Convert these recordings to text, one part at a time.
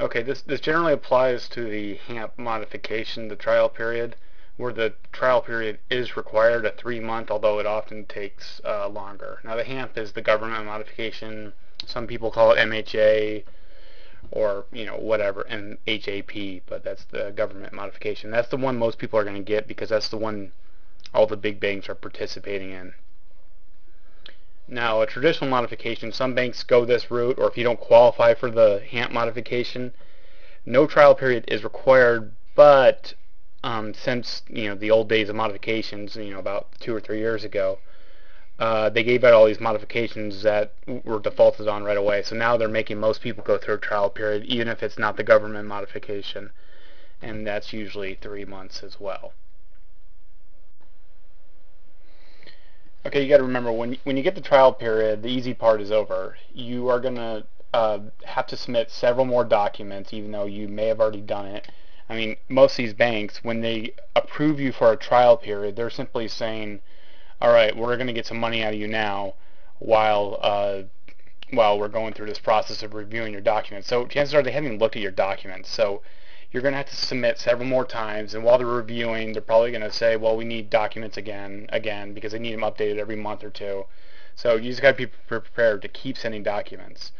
Okay, this generally applies to the HAMP modification, the trial period, where the trial period is required a 3 month, although it often takes longer. Now the HAMP is the government modification. Some people call it MHA or whatever, MHAP, but that's the government modification. That's the one most people are going to get because that's the one all the big banks are participating in. Now, a traditional modification, some banks go this route, or if you don't qualify for the HAMP modification, no trial period is required, but since the old days of modifications, about 2 or 3 years ago, they gave out all these modifications that were defaulted on right away. So now they're making most people go through a trial period, even if it's not the government modification, and that's usually 3 months as well. Okay, you got to remember when you get the trial period, the easy part is over. You are gonna have to submit several more documents, even though you may have already done it. I mean, most of these banks, when they approve you for a trial period, they're simply saying, "All right, we're going to get some money out of you now, while we're going through this process of reviewing your documents." So chances are they haven't even looked at your documents. So you're going to have to submit several more times, and while they're reviewing, they're probably going to say, well, we need documents again, because they need them updated every month or two. So you just got to be prepared to keep sending documents.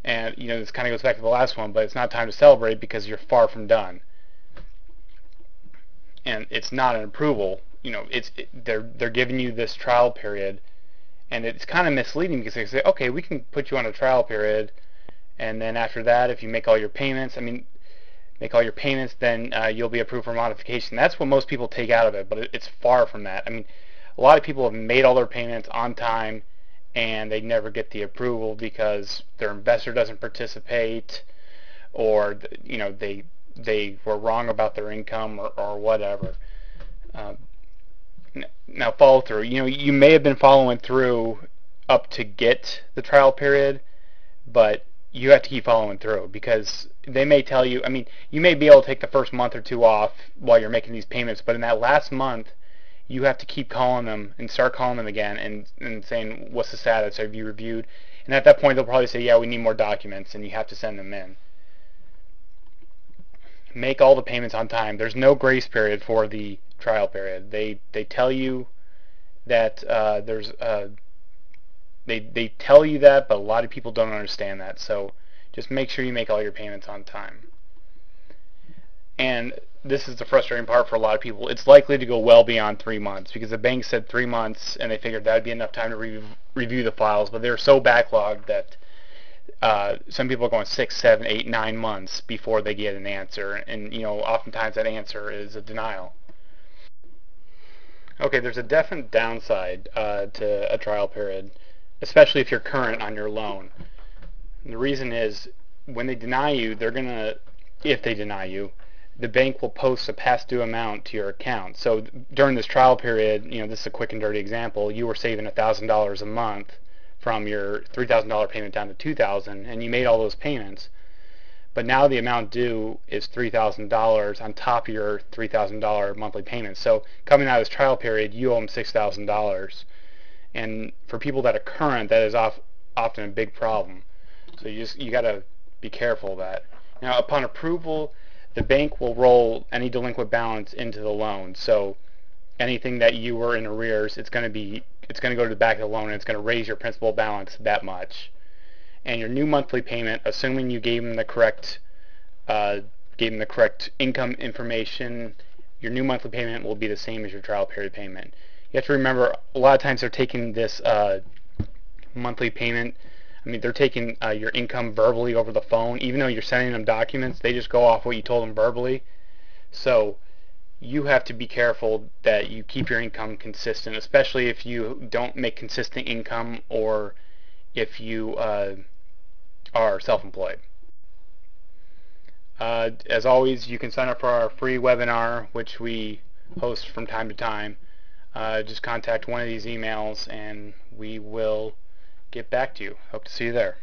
And this kind of goes back to the last one, but it's not time to celebrate because you're far from done. And it's not an approval. They're giving you this trial period, and it's kind of misleading because they say, okay, we can put you on a trial period, and then after that, if you make all your payments, then you'll be approved for modification. That's what most people take out of it, but it's far from that. I mean, a lot of people have made all their payments on time, and they never get the approval because their investor doesn't participate, or they were wrong about their income or whatever. Now follow through. You may have been following through up to get the trial period, but you have to keep following through because they may tell you, you may be able to take the first month or two off while you're making these payments, but in that last month, you have to keep calling them and start calling them again and saying, what's the status? Have you reviewed? And at that point, they'll probably say, yeah, we need more documents, and you have to send them in. Make all the payments on time. There's no grace period for the trial period. They tell you that they tell you that, but a lot of people don't understand that. So just make sure you make all your payments on time. And this is the frustrating part for a lot of people. It's likely to go well beyond 3 months because the bank said 3 months, and they figured that would be enough time to review the files. But they're so backlogged that some people are going 6, 7, 8, 9 months before they get an answer, and oftentimes that answer is a denial. Okay, there's a definite downside to a trial period, especially if you're current on your loan. And the reason is when they deny you, if they deny you, the bank will post a past due amount to your account. So during this trial period, this is a quick and dirty example, you were saving $1,000 a month from your $3,000 payment down to $2,000, and you made all those payments. But now the amount due is $3,000 on top of your $3,000 monthly payment. So coming out of this trial period, you owe them $6,000. And for people that are current, that is often a big problem. So you got to be careful of that. Now, upon approval, the bank will roll any delinquent balance into the loan. So anything that you were in arrears, it's going to go to the back of the loan, and it's going to raise your principal balance that much. And your new monthly payment, assuming you gave them the correct income information, your new monthly payment will be the same as your trial period payment. You have to remember, a lot of times they're taking this monthly payment. They're taking your income verbally over the phone. Even though you're sending them documents, they just go off what you told them verbally. So you have to be careful that you keep your income consistent, especially if you don't make consistent income or if you are self-employed. As always, you can sign up for our free webinar, which we host from time to time. Just contact one of these emails and we will get back to you. Hope to see you there.